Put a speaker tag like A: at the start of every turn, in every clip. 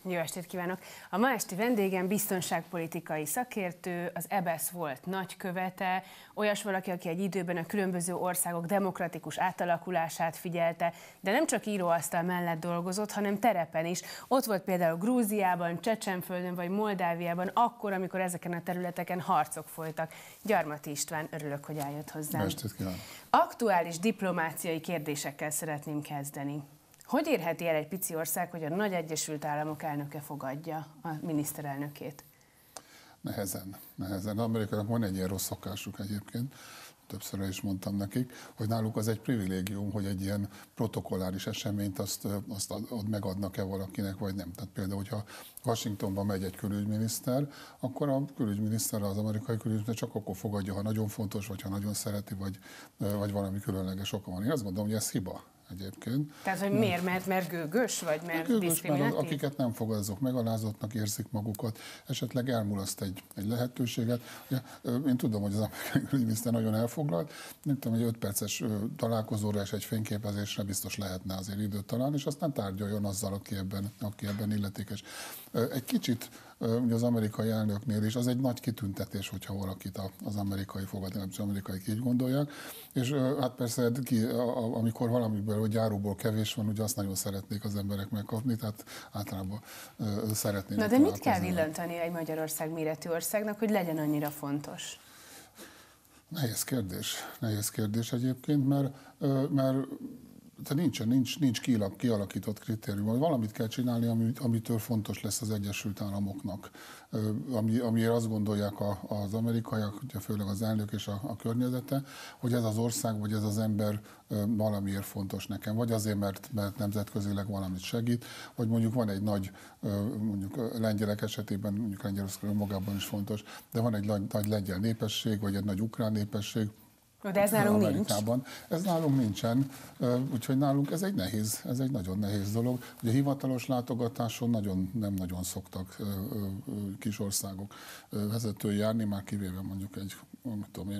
A: Jó estét kívánok! A ma esti vendégem biztonságpolitikai szakértő, az EBESZ volt nagykövete, olyas valaki, aki egy időben a különböző országok demokratikus átalakulását figyelte, de nem csak íróasztal mellett dolgozott, hanem terepen is. Ott volt például Grúziában, Csecsenföldön vagy Moldáviában, akkor, amikor ezeken a területeken harcok folytak. Gyarmati István, örülök, hogy eljött hozzám.
B: Jó estét kívánok!
A: Aktuális diplomáciai kérdésekkel szeretném kezdeni. Hogy érheti el egy pici ország, hogy a nagy Egyesült Államok elnöke fogadja a miniszterelnökét?
B: Nehezen. Amerikának van egy ilyen rossz szokásuk egyébként, többször is mondtam nekik, hogy náluk az egy privilégium, hogy egy ilyen protokolláris eseményt azt megadnak-e valakinek, vagy nem. Tehát például, hogyha Washingtonba megy egy külügyminiszter, akkor a külügyminiszter, az amerikai külügyminiszter csak akkor fogadja, ha nagyon fontos, vagy ha nagyon szereti, vagy valami különleges oka van. Én azt gondolom, hogy ez hiba egyébként.
A: Tehát, hogy miért? Mert gőgös, vagy mert diszkriminatív?
B: Akiket nem fogad, azok megalázottnak érzik magukat, esetleg elmulaszt egy lehetőséget. Ugye, én tudom, hogy az amerikai külügyminiszter nagyon elfoglalt, nem tudom, hogy 5 perces találkozóra és egy fényképezésre biztos lehetne azért időt találni, és aztán tárgyaljon azzal, aki ebben illetékes. Egy kicsit az amerikai elnöknél is az egy nagy kitüntetés, hogyha valakit az amerikai fogadni, nem az amerikai így gondolják, és hát persze amikor valamiből, hogy gyáróból kevés van, ugye azt nagyon szeretnék az emberek megkapni, tehát általában szeretnének.
A: Na de mit kell villantani egy Magyarország méretű országnak, hogy legyen annyira fontos?
B: Nehéz kérdés egyébként, mert nincs kialakított kritérium. Valamit kell csinálni, amitől fontos lesz az Egyesült Államoknak. Amire azt gondolják az amerikaiak, főleg az elnök és a környezete, hogy ez az ország, vagy ez az ember valamiért fontos nekem. Vagy azért, mert nemzetközileg valamit segít, vagy mondjuk van egy nagy, mondjuk lengyelek esetében, mondjuk Lengyelország magában is fontos, de van egy nagy lengyel népesség, vagy egy nagy ukrán népesség,
A: de ez nálunk
B: Amerikában.
A: nincs.
B: Ez nálunk nincsen, úgyhogy nálunk ez egy nagyon nehéz dolog. Ugye hivatalos látogatáson nem nagyon szoktak kis országok vezetői járni, már kivéve mondjuk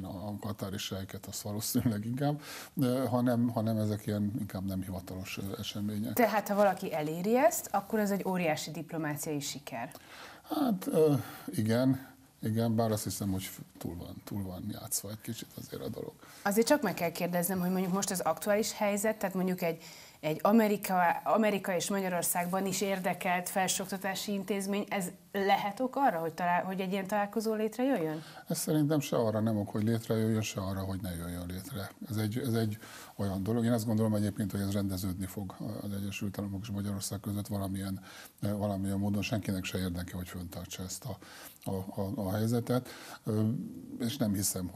B: a katári sejket, azt valószínűleg inkább, hanem ezek ilyen inkább nem hivatalos események.
A: Tehát ha valaki eléri ezt, akkor ez egy óriási diplomáciai siker.
B: Hát igen, bár azt hiszem, hogy túl van játszva egy kicsit azért a dolog.
A: Azért csak meg kell kérdeznem, hogy mondjuk most az aktuális helyzet, tehát mondjuk egy Amerika és Magyarországban is érdekelt felsőoktatási intézmény, ez lehet ok arra, hogy egy ilyen találkozó létrejöjjön?
B: Ez szerintem se arra nem ok, hogy létrejöjjön, se arra, hogy ne jöjjön létre. Ez egy olyan dolog. Én azt gondolom egyébként, hogy ez rendeződni fog az Egyesült Államok és Magyarország között valamilyen módon. Senkinek se érdeke, hogy föntartsa ezt a helyzetet. És nem hiszem,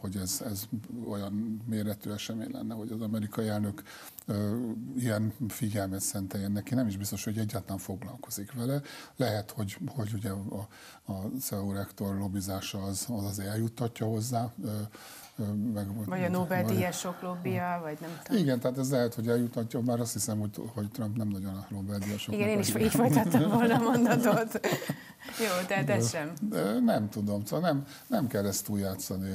B: hogy ez olyan méretű esemény lenne, hogy az amerikai elnök ilyen figyelmet szenteljen neki. Nem is biztos, hogy egyáltalán foglalkozik vele. Lehet, hogy ugye a CEU rektor lobbizása az azért eljuttatja hozzá.
A: Vagy a Nobel-díjasok lobbija, vagy nem tudom.
B: Igen, tehát ez lehet, hogy eljuttatja, bár azt hiszem, hogy Trump nem nagyon a Nobel-díjasok.
A: Igen, én is így folytattam volna a mondatot. Jó, tehát ez sem.
B: Nem tudom, szóval nem kell ezt túljátszani,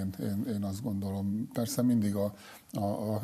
B: én azt gondolom. Persze mindig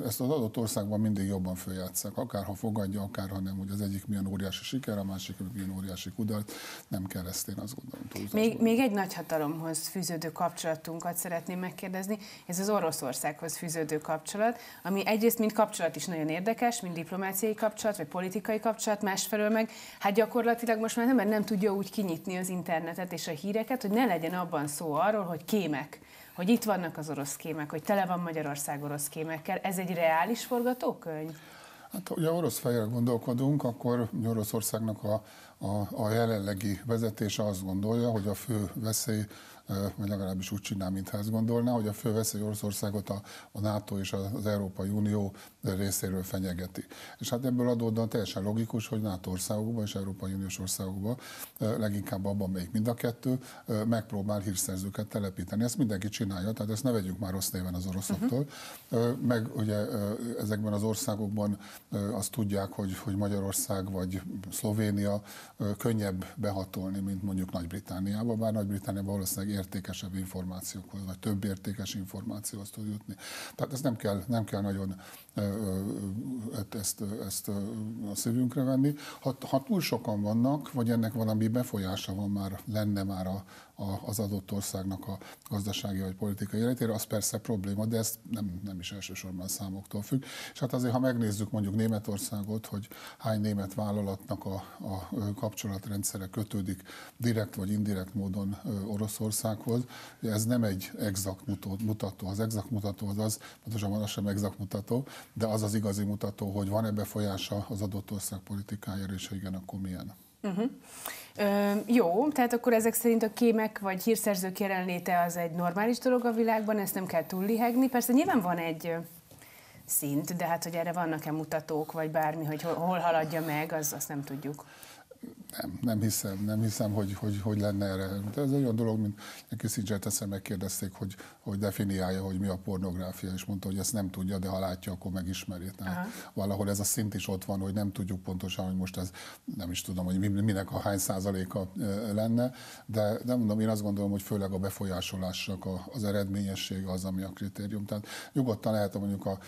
B: ezt az adott országban mindig jobban följátszák, akár ha fogadja, akár ha nem, hogy az egyik milyen óriási siker, a másik milyen óriási kudarc, nem kell ezt, én azt gondolom túlzásban.
A: Még egy nagyhatalomhoz fűződő kapcsolatunkat szeretném megkérdezni, ez az Oroszországhoz fűződő kapcsolat, ami egyrészt mint kapcsolat is nagyon érdekes, mint diplomáciai kapcsolat, vagy politikai kapcsolat, másfelől meg, hát gyakorlatilag most már nem tudja úgy kinyitni az internetet és a híreket, hogy ne legyen abban szó arról, hogy kémek, hogy itt vannak az orosz kémek, hogy tele van Magyarország orosz kémekkel. Ez egy reális forgatókönyv?
B: Hát, ha orosz fejjel gondolkodunk, akkor Oroszországnak a jelenlegi vezetése azt gondolja, hogy a fő veszély, vagy legalábbis úgy csinál, mintha ezt gondolná, hogy a fő veszély Oroszországot a NATO és az Európai Unió részéről fenyegeti. És hát ebből adódóan teljesen logikus, hogy NATO országokban és Európai Uniós országokban, leginkább abban, melyik mind a kettő, megpróbál hírszerzőket telepíteni. Ezt mindenki csinálja, tehát ezt ne vegyünk már rossz néven az oroszoktól. Meg ugye ezekben az országokban azt tudják, hogy Magyarország vagy Szlovénia könnyebb behatolni, mint mondjuk Nagy-Britanniába, bár Nagy-Britanniában valószínűleg értékesebb információkhoz, vagy több értékes információhoz tud jutni. Tehát ezt nem kell nagyon ezt a szívünkre venni. Ha túl sokan vannak, vagy ennek valami befolyása van lenne már az adott országnak a gazdasági vagy politikai életére, az persze probléma, de ez nem is elsősorban számoktól függ. És hát azért, ha megnézzük mondjuk Németországot, hogy hány német vállalatnak a kapcsolatrendszere kötődik direkt vagy indirekt módon Oroszországhoz, ez nem egy exakt mutató. Az exakt mutató pontosan az sem exakt mutató, de az az igazi mutató, hogy van-e befolyása az adott ország politikájára, és ha igen, akkor milyen.
A: Jó, tehát akkor ezek szerint a kémek vagy hírszerzők jelenléte az egy normális dolog a világban, ezt nem kell túllihegni. Persze nyilván van egy szint, de hát, hogy erre vannak-e mutatók, vagy bármi, hogy hol haladja meg, azt nem tudjuk.
B: Nem hiszem, hogy lenne erre. Ez egy olyan dolog, mint Kissinger-t egyszer megkérdezték, hogy definiálja, hogy mi a pornográfia, és mondta, hogy ezt nem tudja, de ha látja, akkor megismeri. Valahol ez a szint is ott van, hogy nem tudjuk pontosan, hogy most ez nem is tudom, hogy minek a hány százaléka lenne, de mondom, én azt gondolom, hogy főleg a befolyásolásnak az eredményessége az, ami a kritérium. Tehát nyugodtan lehet, mondjuk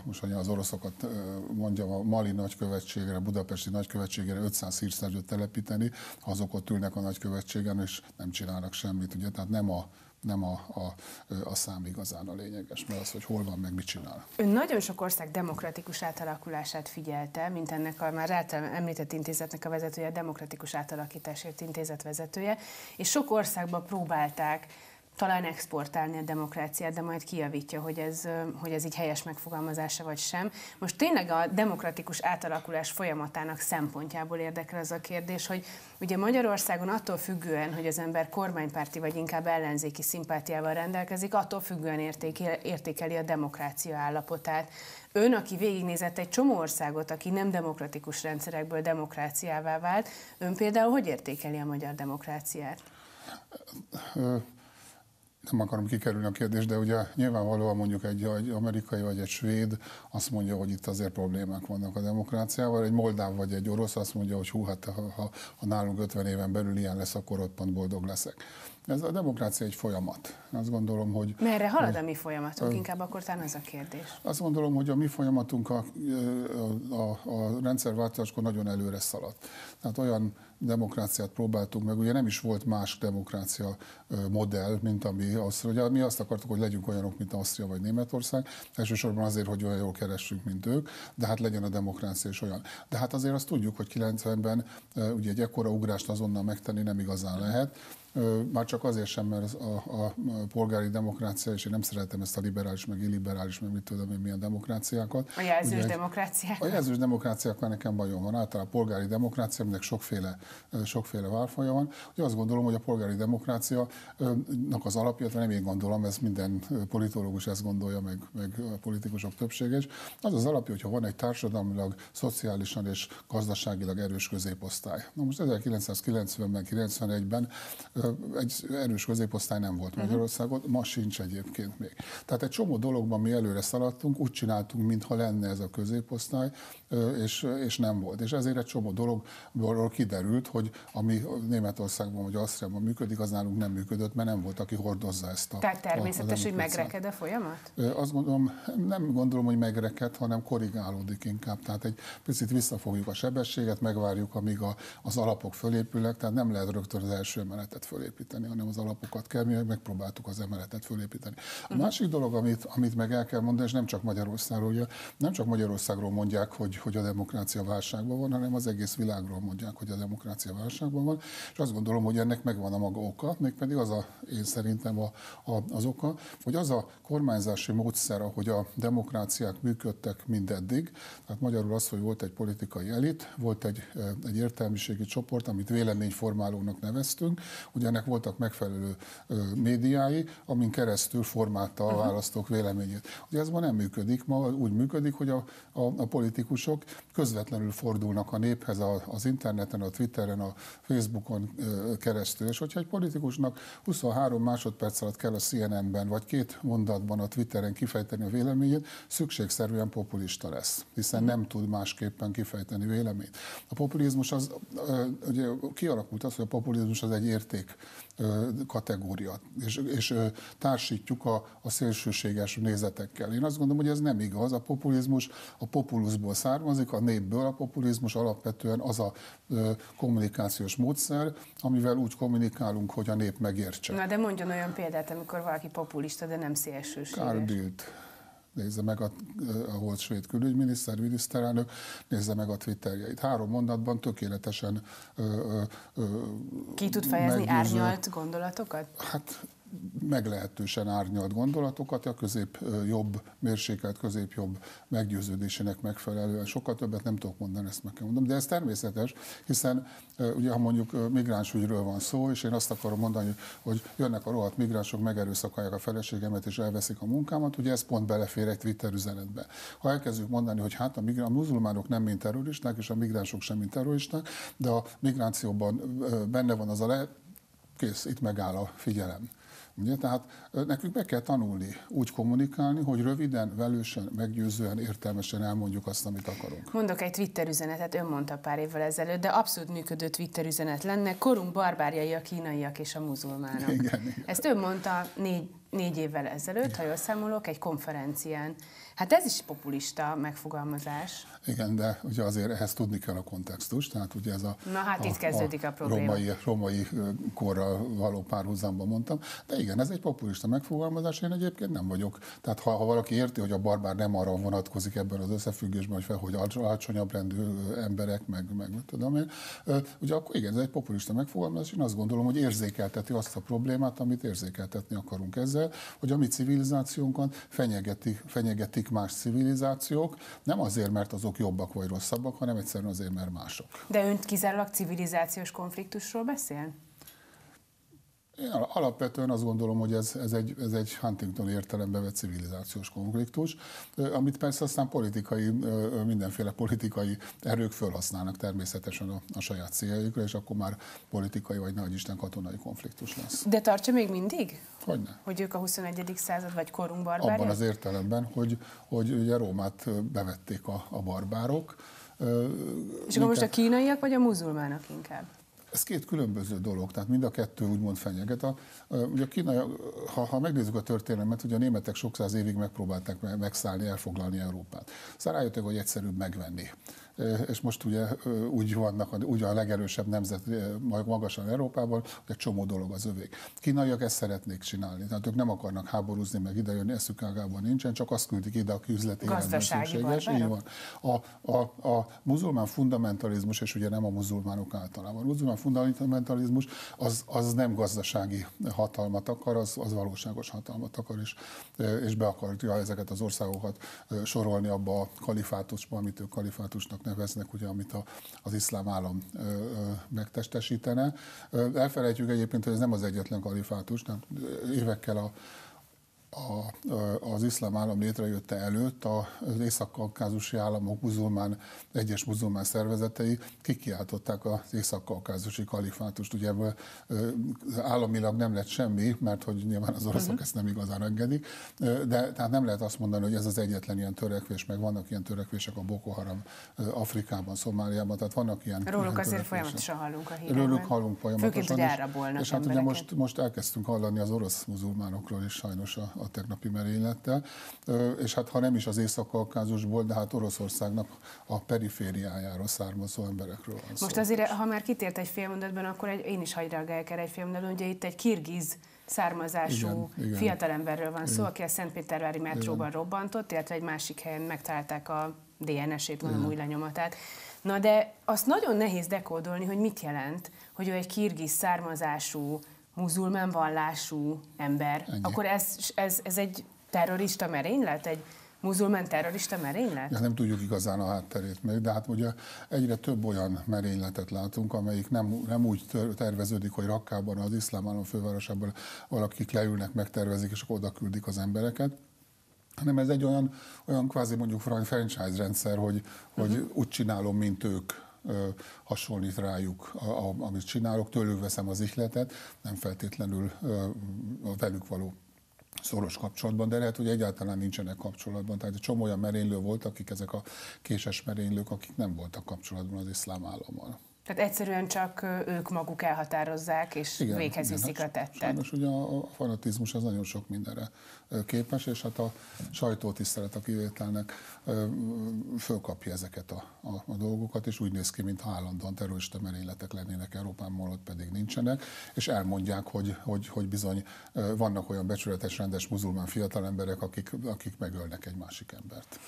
B: most az oroszokat mondjam, a Mali nagykövetségre, Budapesti nagykövetségre 500 hírszerzőt telepíteni, ha azok ott ülnek a nagykövetségen, és nem csinálnak semmit, ugye? Tehát nem a szám igazán a lényeges, mert az, hogy hol van, meg mit csinál.
A: Ön nagyon sok ország demokratikus átalakulását figyelte, mint ennek a már általán említett intézetnek a vezetője, a Demokratikus Átalakításért Intézet vezetője, és sok országban próbálták talán exportálni a demokráciát, de majd kijavítja, hogy ez így helyes megfogalmazása vagy sem. Most tényleg a demokratikus átalakulás folyamatának szempontjából érdekel az a kérdés, hogy ugye Magyarországon attól függően, hogy az ember kormánypárti vagy inkább ellenzéki szimpátiával rendelkezik, attól függően értékeli a demokrácia állapotát. Ön, aki végignézett egy csomó országot, aki nem demokratikus rendszerekből demokráciává vált, ön például hogy értékeli a magyar demokráciát?
B: Nem akarom kikerülni a kérdést, de ugye nyilvánvalóan mondjuk egy amerikai vagy egy svéd azt mondja, hogy itt azért problémák vannak a demokráciával, egy moldáv vagy egy orosz azt mondja, hogy hát ha nálunk 50 éven belül ilyen lesz, akkor roppant boldog leszek. Ez a demokrácia egy folyamat. Azt gondolom, hogy...
A: Merre halad a mi folyamatunk? Inkább akkor talán ez a kérdés.
B: Azt gondolom, hogy a mi folyamatunk a rendszerváltáskor nagyon előre szaladt. Tehát olyan demokráciát próbáltunk meg, ugye nem is volt más demokrácia modell, mint ami Ausztria. Ugye mi azt akartuk, hogy legyünk olyanok, mint Ausztria vagy Németország, elsősorban azért, hogy olyan jól keressünk, mint ők, de hát legyen a demokrácia is olyan. De hát azért azt tudjuk, hogy 90-ben ugye egy ekkora ugrást azonnal megtenni nem igazán lehet. Már csak azért sem, mert a polgári demokrácia, és én nem szeretem ezt a liberális, meg illiberális, meg mit tudom én milyen demokráciákat.
A: A jelzős demokráciákat?
B: A jelzős demokráciákkal nekem bajom van. Általában a polgári demokrácia, aminek sokféle válfaja van. Ugye azt gondolom, hogy a polgári demokráciának az alapja, nem én gondolom, ez minden politológus ezt gondolja, meg a politikusok többsége is. Az az alapja, hogyha van egy társadalmilag, szociálisan és gazdaságilag erős középosztály. Na most 1990-ben, 91-ben egy erős középosztály nem volt Magyarországon, ma sincs egyébként még. Tehát egy csomó dologban mi előre szaladtunk, úgy csináltunk, mintha lenne ez a középosztály, és nem volt. És ezért egy csomó dologból kiderült, hogy ami Németországban vagy Ausztriában működik, az nálunk nem működött, mert nem volt, aki hordozza ezt a...
A: Tehát természetes, hogy megreked a folyamat?
B: Azt gondolom, nem gondolom, hogy megreked, hanem korrigálódik inkább. Tehát egy picit visszafogjuk a sebességet, megvárjuk, amíg az alapok fölépülnek, tehát nem lehet rögtön az első emeletet fölépíteni, hanem az alapokat kell, mi megpróbáltuk az emeletet fölépíteni. A másik dolog, amit meg el kell mondani, és nem csak Magyarországról, ugye, nem csak Magyarországról mondják, hogy a demokrácia válságban van, hanem az egész világról mondják, hogy a demokrácia válságban van, és azt gondolom, hogy ennek megvan a maga oka, mégpedig én szerintem az oka, hogy az a kormányzási módszer, ahogy a demokráciák működtek mindeddig, tehát magyarul az, hogy volt egy politikai elit, volt egy értelmiségi csoport, amit véleményformálónak neveztünk, ugye ennek voltak megfelelő médiái, amin keresztül formálta a választók véleményét. Ugye ez ma nem működik, ma úgy működik, hogy a politikusok közvetlenül fordulnak a néphez az interneten, a Twitteren, a Facebookon keresztül, és hogyha egy politikusnak 23 másodperc alatt kell a CNN-ben, vagy 2 mondatban a Twitteren kifejteni a véleményét, szükségszerűen populista lesz, hiszen nem tud másképpen kifejteni véleményt. A populizmus az, ugye kialakult az, hogy a populizmus az egy érték kategória, és társítjuk a szélsőséges nézetekkel. Én azt gondolom, hogy ez nem igaz. A populizmus a populusból származik, a népből. A populizmus alapvetően az a kommunikációs módszer, amivel úgy kommunikálunk, hogy a nép megértse.
A: Na de mondjon olyan példát, amikor valaki populista, de nem szélsőséges.
B: Carl Bildt. Nézze meg a volt svéd miniszterelnök, nézze meg a Twitterjeit. 3 mondatban tökéletesen
A: ki tud fejezni árnyalt gondolatokat?
B: Hát meglehetősen árnyalt gondolatokat, a közép-jobb, mérsékelt közép-jobb meggyőződésének megfelelően. Sokkal többet nem tudok mondani, ezt meg kell mondanom. De ez természetes, hiszen ugye, ha mondjuk migránsügyről van szó, és én azt akarom mondani, hogy jönnek a rohadt migránsok, megerőszakolják a feleségemet, és elveszik a munkámat, ugye ez pont belefér egy Twitter üzenetbe. Ha elkezdjük mondani, hogy hát a muzulmánok nem mint terroristák, és a migránsok sem mint terroristák, de a migrációban benne van az a kész, itt megáll a figyelem. Ugye? Tehát nekünk meg kell tanulni úgy kommunikálni, hogy röviden, velősen, meggyőzően, értelmesen elmondjuk azt, amit akarunk.
A: Mondok egy Twitter üzenetet, ön mondta pár évvel ezelőtt, de abszolút működő Twitter üzenet lenne: korunk barbárjai a kínaiak és a muzulmánok.
B: Igen.
A: Ezt ön mondta 4 évvel ezelőtt, ha jól számolok, egy konferencián. Hát ez is populista megfogalmazás.
B: Igen, de ugye azért ehhez tudni kell a kontextust, tehát ugye ez
A: Na hát itt kezdődik a probléma.
B: Romai korral való párhuzamban mondtam, de igen, ez egy populista megfogalmazás, én egyébként nem vagyok. Tehát ha valaki érti, hogy a barbár nem arra vonatkozik ebben az összefüggésben, hogy alacsonyabb rendű emberek, meg tudom én, ugye akkor igen, ez egy populista megfogalmazás, én azt gondolom, hogy érzékelteti azt a problémát, amit érzékeltetni akarunk ezzel, hogy a mi civilizációnkat fenyegetik más civilizációk, nem azért, mert azok jobbak vagy rosszabbak, hanem egyszerűen azért, mert mások.
A: De ön kizárólag civilizációs konfliktusról beszél?
B: Én alapvetően azt gondolom, hogy ez egy Huntington értelembe vett civilizációs konfliktus, amit persze aztán mindenféle politikai erők felhasználnak természetesen a saját céljaikra, és akkor már politikai vagy nagyisten katonai konfliktus lesz.
A: De tartsa még mindig?
B: Hogyne?
A: Hogy ők a 21. század vagy korunk barbárjai?
B: Abban az értelemben, hogy ugye Rómát bevették a barbárok.
A: És akkor most a kínaiak vagy a muzulmánok inkább?
B: Ez 2 különböző dolog, tehát mind a 2 úgymond fenyeget. Ugye a kínai, ha megnézzük a történelmet, ugye a németek sok száz évig megpróbálták megszállni, elfoglalni Európát. Aztán rájöttek, hogy egyszerűbb megvenni. És most ugye úgy a legerősebb nemzet magasan Európában, hogy egy csomó dolog az övék. Kínaiak ezt szeretnék csinálni, tehát ők nem akarnak háborúzni, meg idejönni, eszük ágában nincsen, csak azt küldik ide, aki üzleti életben szükséges. Így van. A muzulmán fundamentalizmus, és ugye nem a muzulmánok általában, a muzulmán fundamentalizmus az nem gazdasági hatalmat akar, az valóságos hatalmat akar, és be akarja ezeket az országokat sorolni abba a kalifátusba, amit ők kalifátusnak neveznek, ugye, amit az iszlám állam megtestesítene. Elfelejtjük egyébként, hogy ez nem az egyetlen kalifátus, tehát évekkel az iszlám állam létrejötte előtt az észak-kaukázusi államok egyes muzulmán szervezetei kikiáltották az észak-kaukázusi kalifátust. Ugye ebből államilag nem lett semmi, mert hogy nyilván az oroszok ezt nem igazán engedik, de tehát nem lehet azt mondani, hogy ez az egyetlen ilyen törekvés, meg vannak ilyen törekvések a Boko Haram Afrikában, Szomáliában, tehát vannak ilyen
A: Róluk azért folyamatosan hallunk a hírekben.
B: Róluk hallunk folyamatosan.
A: Főként, hogy elrabolnak
B: és hát
A: embereket.
B: ugye most elkezdtünk hallani az orosz muzulmánokról is sajnos a tegnapi merénylettel, és hát ha nem is az Észak-Kaukázusból, de hát Oroszországnak a perifériájáról származó emberekről van szó.
A: Most azért, ha már kitért egy félmondatban, akkor én is hagy reagáljak erre egy félmondatban, ugye itt egy kirgiz származású fiatalemberről van szó, aki a Szentpétervári metróban robbantott, illetve egy másik helyen megtalálták a DNS-ét, mondom, új lenyomatát. Na de azt nagyon nehéz dekódolni, hogy mit jelent, hogy ő egy kirgiz származású, muzulmán vallású ember. Ennyi. Akkor ez egy terrorista merénylet? Egy muzulmán terrorista merénylet?
B: Ja, nem tudjuk igazán a hátterét még, de hát ugye egyre több olyan merényletet látunk, amelyik nem úgy terveződik, hogy Rakkában, az iszlám állam fővárosában valakik leülnek, megtervezik, és akkor oda küldik az embereket, hanem ez egy olyan kvázi mondjuk franchise rendszer, hogy úgy csinálom, mint ők, hasonlít rájuk, amit csinálok, tőlük veszem az ihletet, nem feltétlenül velük való szoros kapcsolatban, de lehet, hogy egyáltalán nincsenek kapcsolatban. Tehát egy csomó olyan merénylő volt, akik ezek a késes merénylők, akik nem voltak kapcsolatban az iszlám állammal.
A: Tehát egyszerűen csak ők maguk elhatározzák, és véghez viszik a tettet.
B: Sajnos ugye a fanatizmus az nagyon sok mindenre képes, és hát a sajtótisztelet a kivételnek fölkapja ezeket a dolgokat, és úgy néz ki, mintha állandóan terrorista merényletek lennének Európán, holott pedig nincsenek, és elmondják, hogy bizony vannak olyan becsületes, rendes muzulmán fiatalemberek, akik megölnek egy másik embert.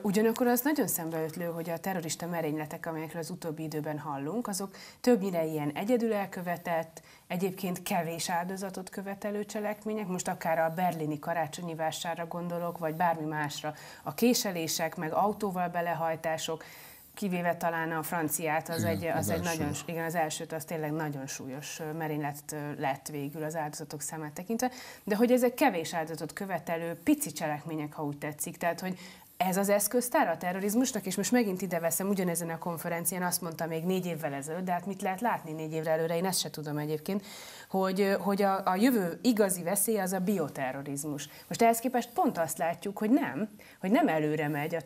A: Ugyanakkor az nagyon szembeötlő, hogy a terrorista merényletek, amelyekről az utóbbi időben hallunk, azok többnyire ilyen egyedül elkövetett, egyébként kevés áldozatot követelő cselekmények, most akár a berlini karácsonyi vásárra gondolok, vagy bármi másra. A késelések, meg autóval belehajtások, kivéve talán a franciát, az elsőt az tényleg nagyon súlyos merénylet lett végül az áldozatok számát tekintve, de hogy ezek kevés áldozatot követelő pici cselekmények, ha úgy tetszik, tehát hogy ez az eszköztár a terrorizmusnak, és most megint ide veszem, ugyanezen a konferencián azt mondta még 4 évvel ezelőtt, de hát mit lehet látni 4 évre előre, én ezt se tudom egyébként, hogy a jövő igazi veszély az a bioterrorizmus. Most ehhez képest pont azt látjuk, hogy nem előre megy,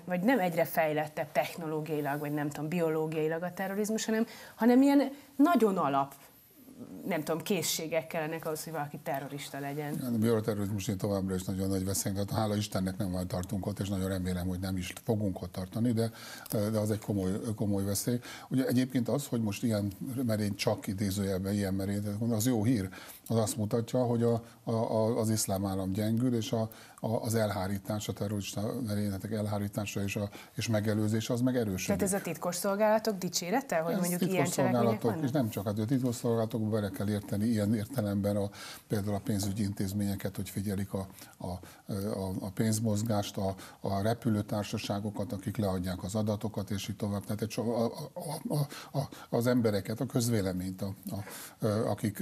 A: vagy nem egyre fejlettebb technológiailag, vagy nem tudom, biológiailag a terrorizmus, hanem ilyen nagyon alap, nem tudom, készségek kellenek ahhoz, hogy valaki terrorista legyen.
B: A bioterrorizmus továbbra is nagyon nagy veszély, tehát hála Istennek nem tartunk ott, és nagyon remélem, hogy nem is fogunk ott tartani, de az egy komoly veszély. Ugye egyébként az, hogy most ilyen merény, csak idézőjelben ilyen merény, az jó hír, az azt mutatja, hogy az iszlám állam gyengül, és az elhárítás, a terrorista merényletek elhárítása és megelőzése az meg erősödik.
A: Tehát ez a titkosszolgálatok dicsérete, hogy mondjuk ilyen cselekmények vannak?
B: És nem csak a titkosszolgálatok, bele kell érteni ilyen értelemben például a pénzügyi intézményeket, hogy figyelik a pénzmozgást, a repülőtársaságokat, akik leadják az adatokat, és így tovább. Tehát az embereket, a közvéleményt,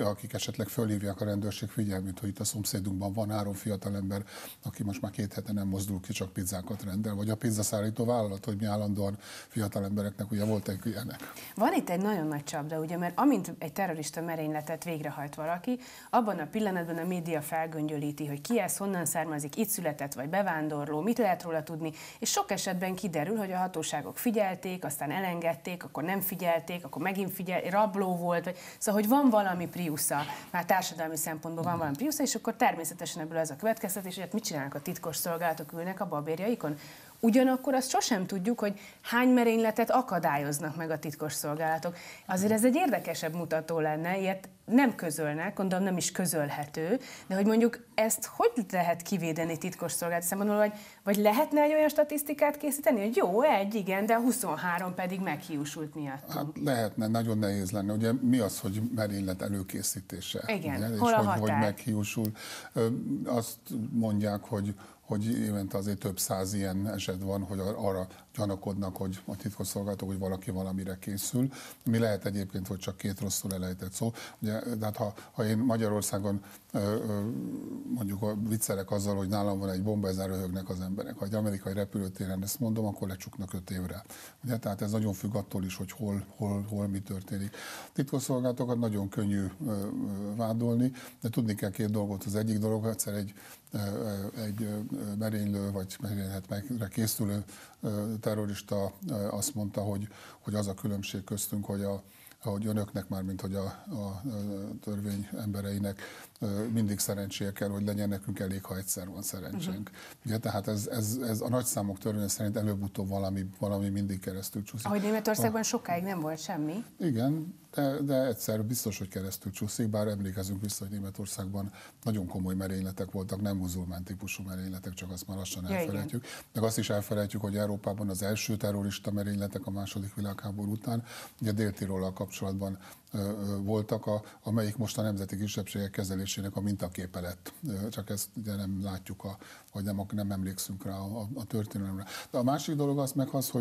B: akik esetleg fölhívják a rendőrség figyelmét, hogy itt a szomszédunkban van 3 fiatalember, aki most már 2 hete nem mozdul ki, csak pizzákat rendel, vagy a pizzaszállító vállalat, hogy mi állandóan fiatal embereknek ugye voltak ilyenek.
A: Van itt egy nagyon nagy csapda, ugye, mert amint egy terrorista merényletet végrehajt valaki, abban a pillanatban a média felgöngyölíti, hogy ki ez, honnan származik, itt született vagy bevándorló, mit lehet róla tudni, és sok esetben kiderül, hogy a hatóságok figyelték, aztán elengedték, akkor nem figyelték, akkor megint rabló volt, vagy szóval, hogy van valami priusza, már társadalmi szempontból van valami priusza, és akkor természetesen ebből az a következtetés, hogy hát mit csinálnak a titkos szolgálatok, ülnek a babérjaikon. Ugyanakkor azt sosem tudjuk, hogy hány merényletet akadályoznak meg a titkos szolgálatok. Azért ez egy érdekesebb mutató lenne, ilyet nem közölnek, gondolom nem is közölhető, de hogy mondjuk ezt hogy lehet kivédeni titkos szolgálat szempontból, vagy lehetne egy olyan statisztikát készíteni, hogy jó, igen, de 23 pedig meghiúsult miatt.
B: Hát lehetne, nagyon nehéz lenne. Ugye mi az, hogy merénylet előkészítése?
A: Igen,
B: ugye?
A: hol a
B: és hogy meghiúsul. Azt mondják, hogy évente azért több 100 ilyen eset van, hogy arra gyanakodnak, hogy a titkosszolgálatok, hogy valaki valamire készül. Mi lehet egyébként, hogy csak 2 rosszul elejtett szó. Ugye, de hát ha én Magyarországon mondjuk viccelek azzal, hogy nálam van egy bomba, ezen röhögnek az emberek. Ha egy amerikai repülőtéren ezt mondom, akkor lecsuknak 5 évre. Ugye, tehát ez nagyon függ attól is, hogy hol mi történik. Titkosszolgálatokat nagyon könnyű vádolni, de tudni kell 2 dolgot. Az egyik dolog, egyszer egy merénylő vagy merényletre készülő terrorista azt mondta, hogy az a különbség köztünk, hogy önöknek már, mint hogy a törvény embereinek mindig szerencséje kell, hogy legyen, nekünk elég, ha egyszer van szerencsénk. Ugye, tehát ez a nagyszámok törvény szerint előbb-utóbb valami mindig keresztül csúszik.
A: Ahogy Németországban sokáig nem volt semmi.
B: Igen, de egyszer biztos, hogy keresztül csúszik, bár emlékezünk vissza, hogy Németországban nagyon komoly merényletek voltak, nem muzulmán típusú merényletek, csak azt már lassan elfelejtjük. Meg azt is elfelejtjük, hogy Európában az első terrorista merényletek a II. Világháború után, ugye Dél-Tirollal kapcsolatban voltak, amelyik most a nemzeti kisebbségek kezelésének a mintaképe lett. Csak ezt ugye nem látjuk, vagy nem emlékszünk rá a történelemre. De a másik dolog az meg az,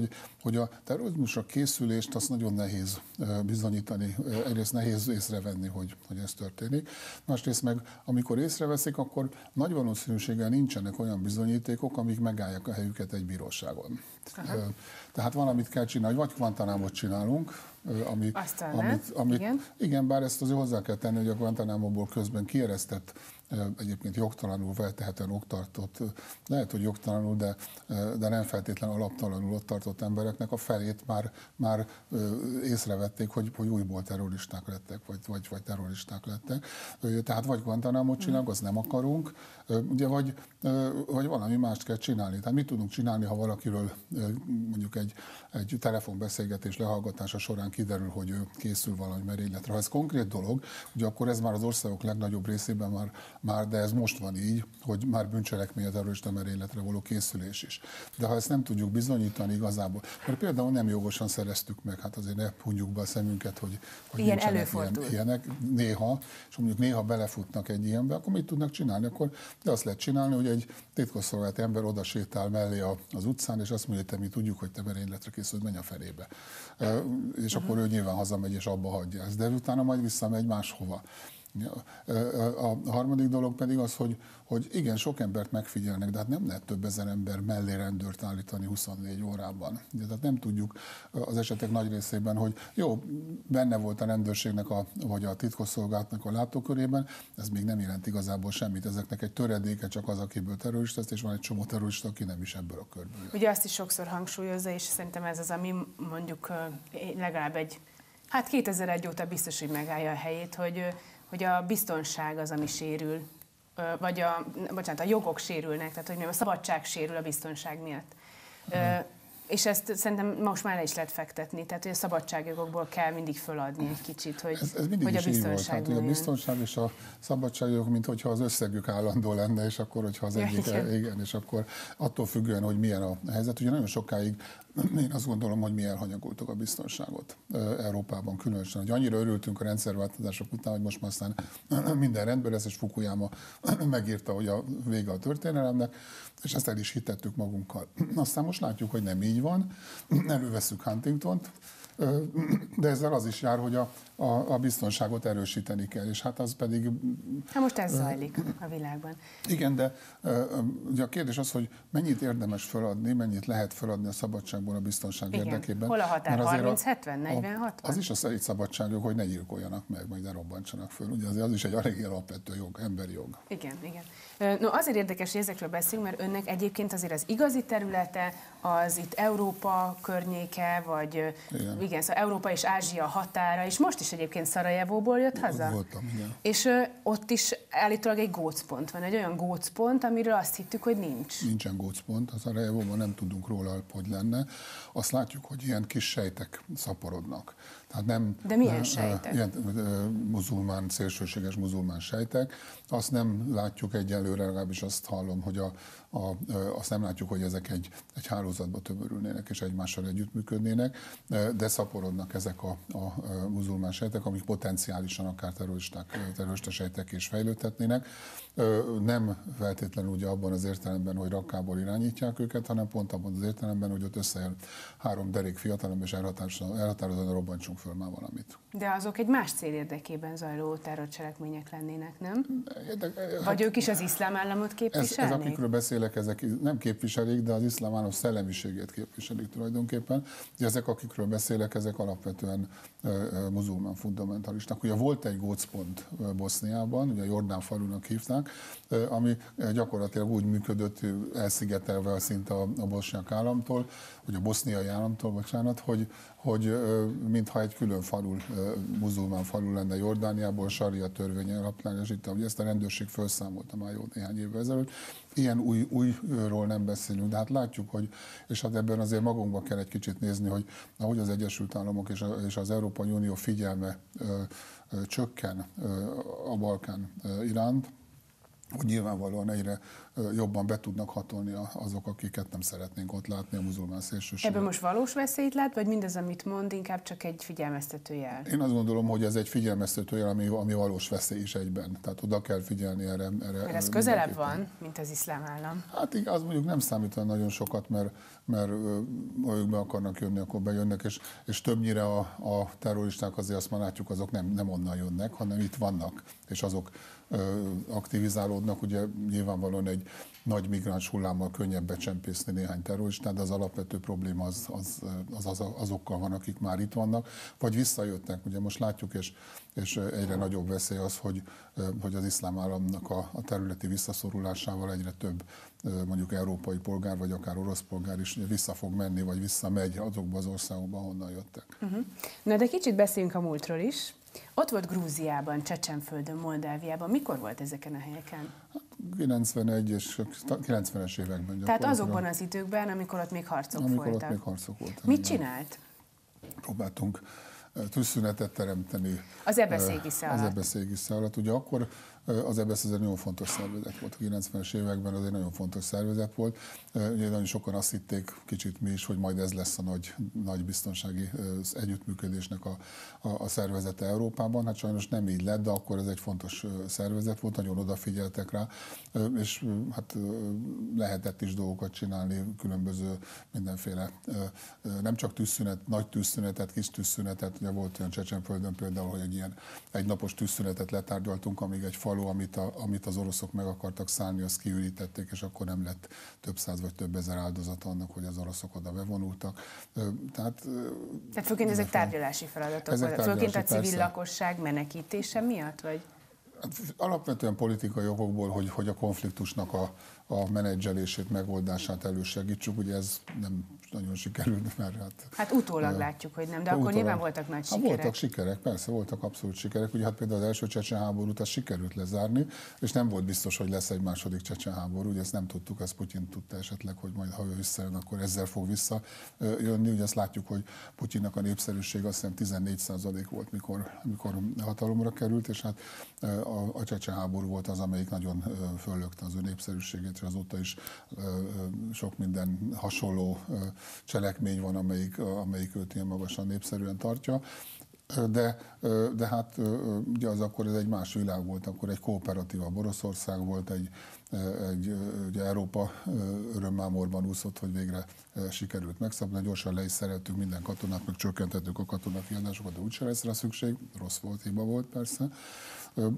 B: hogy a terrorizmusra készülést azt nagyon nehéz bizonyítani. Egyrészt nehéz észrevenni, hogy ez történik. Másrészt meg, amikor észreveszik, akkor nagy valószínűséggel nincsenek olyan bizonyítékok, amik megállják a helyüket egy bíróságon. Tehát valamit kell csinálni, vagy Guantánamot csinálunk,
A: igen,
B: bár ezt azért hozzá kell tenni, hogy a Guantánamóból közben kieresztett egyébként jogtalanul, feltehetően ott tartott, lehet, hogy jogtalanul, de nem feltétlenül alaptalanul ott tartott embereknek a felét már észrevették, hogy újból terroristák lettek, vagy terroristák lettek. Tehát vagy Guantánamot csinálunk, azt nem akarunk, ugye, vagy valami mást kell csinálni. Tehát mit tudunk csinálni, ha valakiről mondjuk egy telefonbeszélgetés lehallgatása során kiderül, hogy ő készül valami merényletre. Ha ez konkrét dolog, ugye akkor ez már az országok legnagyobb részében már, de ez most van így, hogy már bűncselekmény a terrorista merényletre való készülés is. De ha ezt nem tudjuk bizonyítani igazából, mert például nem jogosan szereztük meg, hát azért ne hunjuk be a szemünket, hogy
A: ilyen előfordul.
B: Ilyenek néha, és mondjuk néha belefutnak egy ilyenbe, akkor mit tudnak csinálni? De azt lehet csinálni, hogy egy titkosszolgálati ember oda sétál mellé az utcán, és azt mondja, hogy te mi tudjuk, hogy te merényletre készülsz, menj a felébe. És akkor ő nyilván hazamegy, és abba hagyja ezt. De utána majd visszamegy máshova. A harmadik dolog pedig az, hogy igen, sok embert megfigyelnek, de hát nem lehet több ezer ember mellé rendőrt állítani 24 órában. Tehát nem tudjuk az esetek nagy részében, hogy jó, benne volt a rendőrségnek vagy a titkosszolgálatnak a látókörében, ez még nem jelent igazából semmit. Ezeknek egy töredéke csak az, akiből terrorista, és van egy csomó terrorista, aki nem is ebből a körből jön.
A: Ugye azt is sokszor hangsúlyozza, és szerintem ez az, ami mondjuk legalább 2001 óta biztos, hogy megállja a helyét, hogy a biztonság az, ami sérül, vagy a jogok sérülnek, tehát hogy a szabadság sérül a biztonság miatt. És ezt szerintem most már le is lehet fektetni, tehát hogy a szabadságjogokból kell mindig föladni egy kicsit, hogy a biztonság
B: volt. Hát, a biztonság és a szabadságjogok, mint hogyha az összegük állandó lenne, és akkor, hogyha az egyik, igen, és akkor attól függően, hogy milyen a helyzet. Ugye nagyon sokáig én azt gondolom, hogy mi elhanyagoltuk a biztonságot Európában különösen, hogy annyira örültünk a rendszerváltozások után, hogy most már aztán minden rendben lesz, és Fukuyama megírta, hogy a vége a történelemnek, és ezt el is hitettük magunkkal. Aztán most látjuk, hogy nem így van, elővesszük Huntingtont, de ezzel az is jár, hogy a biztonságot erősíteni kell, és hát az pedig...
A: Hát most ez zajlik a világban.
B: Igen, de ugye a kérdés az, hogy mennyit érdemes feladni, mennyit lehet feladni a szabadságból a biztonság érdekében.
A: Hol a határ? 30-70, 40-60?
B: Az is a szerint szabadságok, hogy ne gyilkoljanak meg, vagy ne robbantsanak föl. Ugye az is egy elég alapvető jog, emberi jog.
A: Igen. No, azért érdekes, hogy ezekről beszélünk, mert önnek egyébként azért az igazi területe az itt Európa környéke, vagy igen, szóval Európa és Ázsia határa, és most is egyébként Szarajevóból jött haza.
B: Voltam, igen.
A: És ott is állítólag egy gócpont van, egy olyan gócpont, amiről azt hittük, hogy nincs.
B: Nincsen gócpont, a Szarajevóban nem tudunk róla, hogy lenne. Azt látjuk, hogy ilyen kis sejtek szaporodnak. Tehát nem,
A: de milyen sejtek?
B: Ilyen muzulmán, szélsőséges muzulmán sejtek. Azt nem látjuk egyelőre, legalábbis azt hallom, hogy azt nem látjuk, hogy ezek egy hálózatba tömörülnének és egymással együttműködnének, de szaporodnak ezek a muzulmán sejtek, amik potenciálisan akár terrorista sejtek is fejlődhetnének. Nem feltétlenül ugye abban az értelemben, hogy rakkából irányítják őket, hanem pont abban az értelemben, hogy ott összejön 3 derék fiatalember, és elhatározóan robbantsunk föl már valamit.
A: De azok egy más cél érdekében zajló terrorcselekmények lennének, nem? Vagy ők is az iszlám államot képviselnék?
B: Ez akikről beszélek, ezek nem képviselik, de az iszlám állam szellemiségét képviselik tulajdonképpen. De ezek, akikről beszélek, ezek alapvetően muzulmán fundamentalisták. Ugye volt egy gócpont Boszniában, ugye a Jordán falunak hívták, ami gyakorlatilag úgy működött, elszigetelve szinte a bosnyák államtól, vagy a boszniai államtól, bocsánat, hogy mintha egy külön falu, muzulmán falu lenne Jordániából, saria törvény alapján, és itt, ugye ezt a rendőrség felszámolta már jó néhány évvel ezelőtt. Ilyen újról nem beszélünk, de hát látjuk, hogy, és hát ebben azért magunkba kell egy kicsit nézni, hogy ahogy az Egyesült Államok és az Európai Unió figyelme csökken a Balkán iránt, hogy nyilvánvalóan egyre jobban be tudnak hatolni azok, akiket nem szeretnénk ott látni, a muzulmán szélsőséget.
A: Ebben most valós veszélyt lát, vagy mindez, amit mond, inkább csak egy figyelmeztető jel?
B: Én azt gondolom, hogy ez egy figyelmeztető jel, ami valós veszély is egyben. Tehát oda kell figyelni erre.
A: Mert ez közelebb van, mint az iszlám állam.
B: Hát az mondjuk nem számít nagyon sokat, mert ha ők be akarnak jönni, akkor bejönnek, és többnyire a terroristák azért azt már látjuk, azok nem onnan jönnek, hanem itt vannak, és azok aktivizálódnak. Ugye nyilvánvalóan egy nagy migráns hullámmal könnyebb becsempészni néhány terroristát, de az alapvető probléma azokkal van, akik már itt vannak, vagy visszajöttek. Ugye most látjuk, és egyre nagyobb veszély az, hogy az iszlám államnak a területi visszaszorulásával egyre több mondjuk európai polgár, vagy akár orosz polgár is vissza fog menni, vagy visszamegy azokba az országokba, honnan jöttek.
A: Na de kicsit beszéljünk a múltról is. Ott volt Grúziában, Csecsenföldön, Moldáviában. Mikor volt ezeken a helyeken?
B: 91 és 90-es években.
A: Tehát azokban az időkben, amikor ott még harcok voltak.
B: Amikor ott még harcok voltak.
A: Mit csinált?
B: Próbáltunk tűzszünetet teremteni.
A: Az EBESZ égisze alatt.
B: Az EBESZ égisze alatt. Ugye akkor az EBESZ egy nagyon fontos szervezet volt. A 90-es években az egy nagyon fontos szervezet volt. Ugye nagyon sokan azt hitték, kicsit mi is, hogy majd ez lesz a nagy biztonsági együttműködésnek a szervezete Európában. Hát sajnos nem így lett, de akkor ez egy fontos szervezet volt, nagyon odafigyeltek rá, és hát lehetett is dolgokat csinálni, különböző mindenféle, nem csak tűzszünet, nagy tűzszünetet, kis tűzszünetet. Ugye volt olyan Csecsenföldön például, hogy egy ilyen egynapos tűzszünetet letárgyaltunk, amíg egy falu, amit az oroszok meg akartak szállni, azt kiürítették, és akkor nem lett több száz vagy több ezer áldozat annak, hogy az oroszok oda bevonultak. Tehát
A: főként ezek tárgyalási feladatok voltak? Főként a civil lakosság menekítése miatt? Vagy?
B: Alapvetően politikai okokból, hogy a konfliktusnak a menedzselését, megoldását elősegítsük. Ugye ez nem nagyon sikerült, mert
A: hát utólag látjuk, hogy nem, de akkor nyilván voltak nagy sikerek.
B: Voltak sikerek, persze, voltak abszolút sikerek. Ugye hát például az első csecsen háborút azt sikerült lezárni, és nem volt biztos, hogy lesz egy második csecsen háború. Ugye ezt nem tudtuk, ezt Putyin tudta esetleg, hogy majd ha ő visszajön, akkor ezzel fog visszajönni. Ugye azt látjuk, hogy Putyinnak a népszerűség azt hiszem 14% volt, mikor hatalomra került, és hát a csecsen háború volt az, amelyik nagyon föllökte az ő népszerűségét, és azóta is sok minden hasonló cselekmény van, amelyik őt ilyen magasan népszerűen tartja. De hát ugye az akkor ez egy más világ volt, akkor egy kooperatívabb Oroszország volt, ugye Európa örömmámorban úszott, hogy végre sikerült megszabadulni, gyorsan le is szereltünk minden katonát, meg csökkentettük a katonakiadásokat, de úgyse lesz rá szükség, rossz volt, hiba volt persze.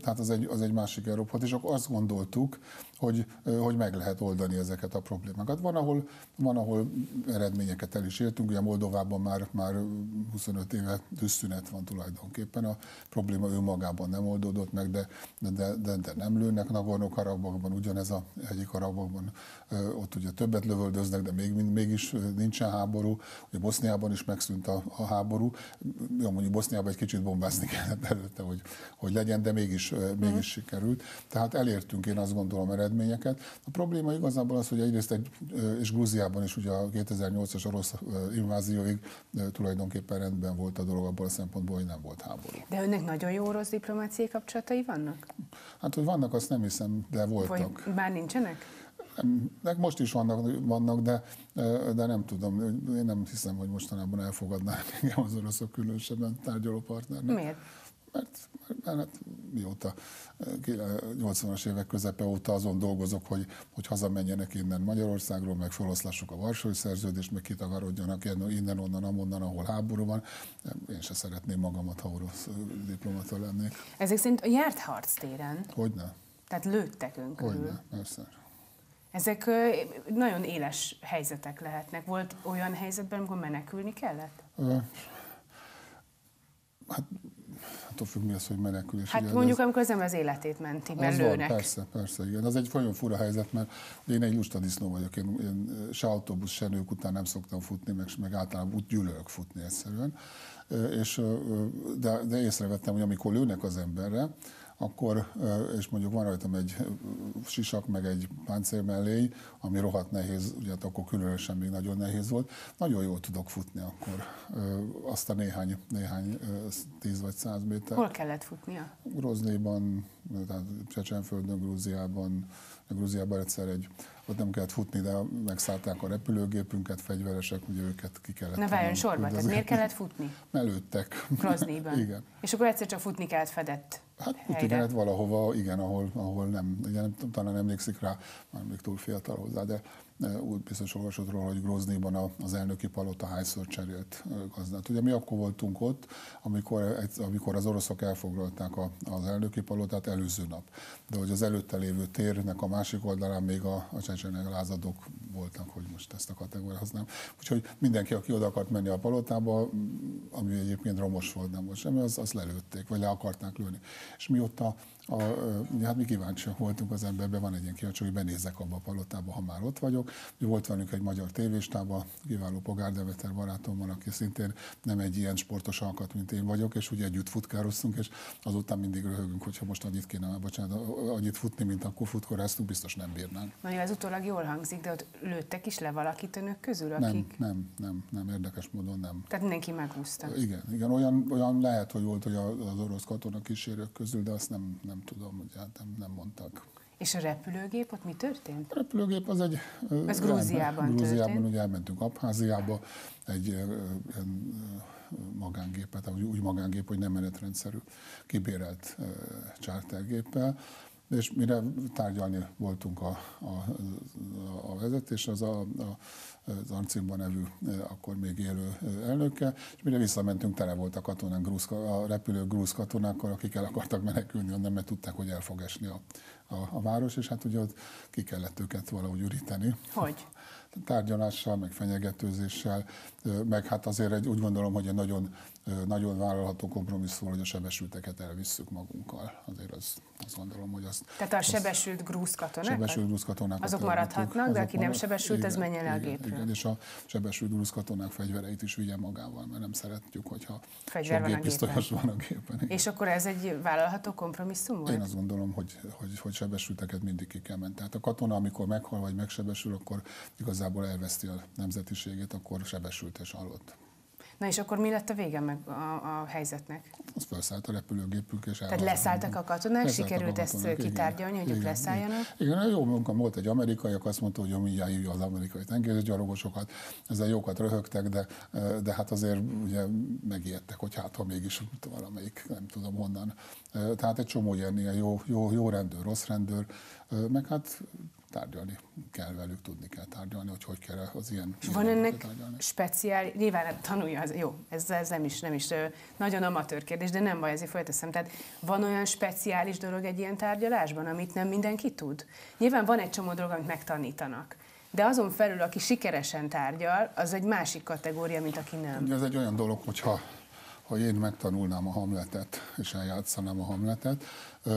B: Tehát az egy másik Európa volt, és akkor azt gondoltuk, hogy meg lehet oldani ezeket a problémákat. Van, ahol eredményeket el is értünk, ugye Moldovában már 25 éve tűzszünet van tulajdonképpen, a probléma önmagában nem oldódott meg, de nem lőnek. Nagorno-Karabakban ugyanez a hegyi Karabakban, ott ugye többet lövöldöznek, de mégis nincsen háború. Ugye Boszniában is megszűnt a háború. Jó, mondjuk Boszniában egy kicsit bombázni kellett előtte, hogy legyen, de mégis sikerült. Tehát elértünk, én azt gondolom, eredményeket. A probléma igazából az, hogy egyrészt és Grúziában is ugye a 2008-as orosz invázióig tulajdonképpen rendben volt a dolog abból a szempontból, hogy nem volt háború.
A: De önnek nagyon jó orosz diplomáciai kapcsolatai vannak?
B: Hát, hogy vannak, azt nem hiszem, de voltak.
A: Vagy már nincsenek?
B: Most is vannak, de nem tudom, én nem hiszem, hogy mostanában elfogadnák engem az oroszok különösebben tárgyalópartnernek.
A: Miért?
B: Mert mióta 80-as évek közepe óta azon dolgozok, hogy hazamenjenek innen Magyarországról, meg feloszlassuk a Varsói Szerződést, meg kitagarodjanak innen, onnan, amonnan, ahol háború van. Én se szeretném magamat, ha orosz diplomata lennék.
A: Ezek szerint járt harctéren?
B: Hogyne.
A: Tehát lőttek ön körül?
B: Hogyne, persze.
A: Ezek nagyon éles helyzetek lehetnek. Volt olyan helyzetben, amikor menekülni kellett?
B: Hát attól függ, mi az, hogy menekülés.
A: Hát ugye, mondjuk, amikor az ember az életét menti, mert lőnek.
B: Persze, igen. Az egy nagyon fura helyzet, mert én egy lusta disznó vagyok. Én se autóbusz, se nők után nem szoktam futni, meg általában úgy gyűlölök futni egyszerűen. De észrevettem, hogy amikor lőnek az emberre, akkor, és mondjuk van rajtam egy sisak, meg egy páncélmellény, ami rohadt nehéz, ugye akkor különösen még nagyon nehéz volt, nagyon jól tudok futni akkor azt a néhány 10 vagy 100 méter.
A: Hol kellett futnia?
B: Groznyban, tehát Csecsenföldön, Grúziában egyszer ott nem kellett futni, de megszállták a repülőgépünket, fegyveresek, ugye őket ki kellett.
A: Ne váljon sorba, tehát miért kellett futni?
B: Mellőttek.
A: Groznyban.
B: Igen.
A: És akkor egyszer csak futni kellett fedett
B: Hát
A: helyre.
B: kellett valahova, igen, ahol nem, ugye talán emlékszik rá, már még túl fiatal hozzá, de úgy biztos olvasott róla, hogy Groznyban az elnöki palota hányszor cserélt gazdát. Ugye mi akkor voltunk ott, amikor az oroszok elfoglalták az elnöki palotát előző nap. De hogy az előtte lévő térnek a másik oldalán még a csecsenek lázadók voltak, hogy most ezt a kategóriát használom. Úgyhogy mindenki, aki oda akart menni a palotába, ami egyébként romos volt, nem volt semmi, azt lelőtték, vagy le akarták lőni. És mióta hát mi kíváncsiak voltunk az emberben, van egy ilyen kíváncsi, hogy benézzek abba a palotába, ha már ott vagyok. Volt velünk egy magyar tévéstába, kiváló Pogár Demeter barátommal, aki szintén nem egy ilyen sportos alkat, mint én vagyok, és ugye együtt futkároztunk, és azután mindig röhögünk, hogyha most annyit futni, mint akkor futkoráztunk, biztos nem bírnánk.
A: Na jó, ez utólag jól hangzik, de ott lőttek is le valakit önök közül, akik...
B: Nem, érdekes módon nem.
A: Tehát mindenki megúszta.
B: Igen, olyan lehet, hogy volt, hogy az orosz katona kísérők közül, de azt nem tudom, hogy hát nem mondtak.
A: És a repülőgép, ott mi történt?
B: A repülőgép az egy...
A: Ez Grúziában történt.
B: Ugye elmentünk Abháziába, egy magángépet, úgy magángép, hogy nem menetrendszerű, kibérelt chartergéppel, és mire tárgyalni voltunk a vezetés, az Arcimba nevű, akkor még élő elnökkel, és mire visszamentünk, tele volt a katonák, a repülők grúz katonákkal, akik el akartak menekülni onnan, mert tudták, hogy el fog esni a város, és hát ugye ott ki kellett őket valahogy üríteni.
A: Hogy?
B: Tárgyalással, meg fenyegetőzéssel, meg hát azért úgy gondolom, hogy egy nagyon vállalható kompromisszum, hogy a sebesülteket elvisszük magunkkal. Azért azt gondolom, hogy azt...
A: Tehát a sebesült grúz katonákat? Azok maradhatnak, de aki nem sebesült, az menjen le a gépről.
B: Igen, és a sebesült grúz katonák fegyvereit is vigye magával, mert nem szeretjük, hogyha
A: fegyver
B: sok géppisztolyos van a gépen. Igen.
A: És akkor ez egy vállalható kompromisszum volt?
B: Én azt gondolom, hogy sebesülteket mindig ki kell menni. Tehát a katona, amikor meghal vagy megsebesül, akkor igazából elveszti a nemzetiségét, akkor sebesült és halott.
A: Na és akkor mi lett a vége meg a helyzetnek?
B: Az felszállt a repülőgépünk, és
A: tehát leszálltak a katonák, sikerült ezt kitárgyalni, hogy ők leszálljanak?
B: Igen, jó munkám volt egy amerikai, azt mondta, hogy mindjárt hívja az amerikai tengergyalogosokat, ezzel jókat röhögtek, de hát azért ugye megijedtek, hogy hát ha mégis valamelyik, nem tudom honnan. Tehát egy csomó ilyen jó rendőr, rossz rendőr, meg hát tárgyalni kell velük, tudni kell tárgyalni, hogy kell az ilyen...
A: És van ennek speciális, nyilván tanulja, jó, ez nem is nagyon amatőr kérdés, de nem baj, ezért folyteszem. Tehát van olyan speciális dolog egy ilyen tárgyalásban, amit nem mindenki tud? Nyilván van egy csomó dolog, amit megtanítanak. De azon felül, aki sikeresen tárgyal, az egy másik kategória, mint aki nem.
B: Ez egy olyan dolog, ha én megtanulnám a Hamletet, és eljátszanám a Hamletet,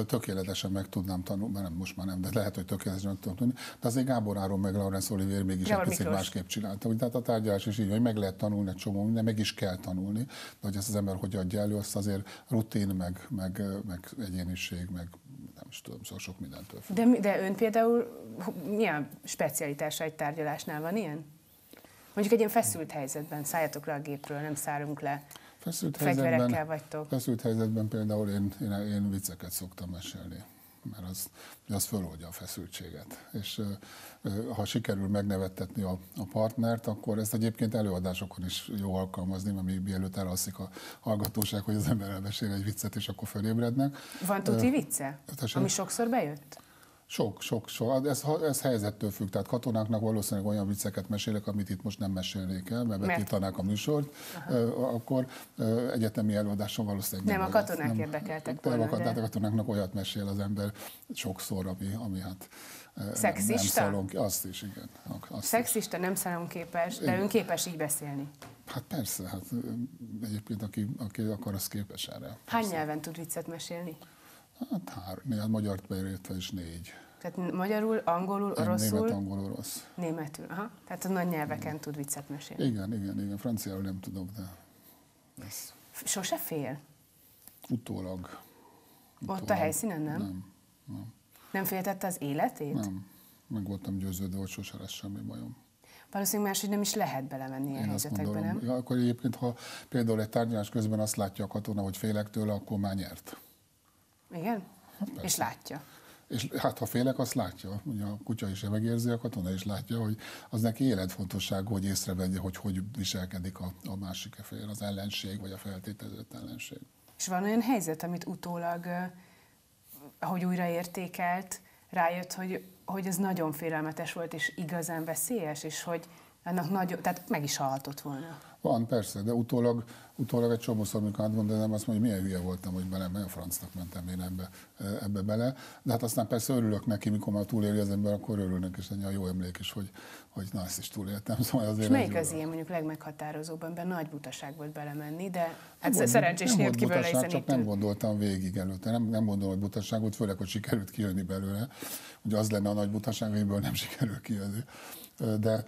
B: tökéletesen meg tudnám tanulni, mert most már nem, de lehet, hogy tökéletesen meg tudom tanulni, de azért Gábor Áron meg Laurence Olivier mégis egy picit másképp csinálta. Tehát a tárgyalás is így, hogy meg lehet tanulni egy csomó minden, meg is kell tanulni, de hogy ezt az ember hogy adja elő, azt azért rutin, meg egyéniség, meg nem is tudom, szóval sok mindentől függ.
A: De ön például milyen specialitása egy tárgyalásnál van ilyen? Mondjuk egy ilyen feszült helyzetben, szálljatok le a gépről, nem szállunk le. Fegyverekkel vagytok.
B: Feszült helyzetben például én vicceket szoktam mesélni, mert az föloldja a feszültséget. És ha sikerül megnevettetni a partnert, akkor ezt egyébként előadásokon is jó alkalmazni, mert még mielőtt elalszik a hallgatóság, hogy az ember elmesél egy viccet, és akkor fölébrednek.
A: Van tuti vicce, ami sokszor bejött?
B: Sok. Ez helyzettől függ. Tehát katonáknak valószínűleg olyan vicceket mesélek, amit itt most nem mesélnék el, mert betiltanák a műsort. Akkor egyetemi előadáson valószínűleg
A: nem. A katonák érdekeltek volna.
B: A katonáknak olyat mesél az ember sokszor, ami hát
A: szexista?
B: Nem azt is, igen.
A: Szexista, nem szalonképes, de ön képes így beszélni?
B: Hát persze, hát egyébként aki akar, az képes erre.
A: Hány nyelven tud viccet mesélni?
B: Hát néha magyart beértve is 4.
A: Tehát magyarul, angolul, oroszul?
B: Német, angol, orosz.
A: Németül, aha. Tehát a nagy nyelveken tud viccet mesélni.
B: Igen. Franciául nem tudok, de...
A: Sose fél?
B: Utólag.
A: Ott a helyszínen nem?
B: Nem.
A: Nem féltette az életét?
B: Nem. Meg voltam győződve, hogy sose lesz semmi bajom.
A: Valószínűleg máshogy nem is lehet belemenni ilyen helyzetekbe, nem?
B: Ja, akkor egyébként, ha például egy tárgyalás közben azt látja a katona, hogy félek tőle, akkor már nyert.
A: Igen? Hát és látja.
B: És hát ha félek, azt látja. Ugye a kutya is megérzi, a katona is látja, hogy az neki életfontosságú, hogy észrevegye, hogy viselkedik a másik fél, az ellenség, vagy a feltételezett ellenség.
A: És van olyan helyzet, amit utólag, ahogy újraértékelt, rájött, hogy hogy ez nagyon félelmetes volt, és igazán veszélyes, és hogy annak nagyon, tehát meg is halhatott volna.
B: Van, persze, de utólag egy csomószor, amikor átgondolom, azt mondja, hogy milyen hülye voltam, hogy a francnak mentem én ebbe bele. De hát aztán persze örülök neki, mikor már túléli az ember, akkor örülnek, és egy jó emlék is, hogy na, ezt is túléltem. Szóval azért
A: és melyik az ilyen mondjuk legmeghatározóbb, amiben nagy butaság volt belemenni, de hát
B: nem
A: szerencsés nyílt ki belőle, hiszen
B: csak nem gondoltam végig előtte. Nem gondolom, hogy butaság volt, főleg, hogy sikerült kijönni belőle. Ugye az lenne a nagy butaság, amiből nem sikerül kijönni. De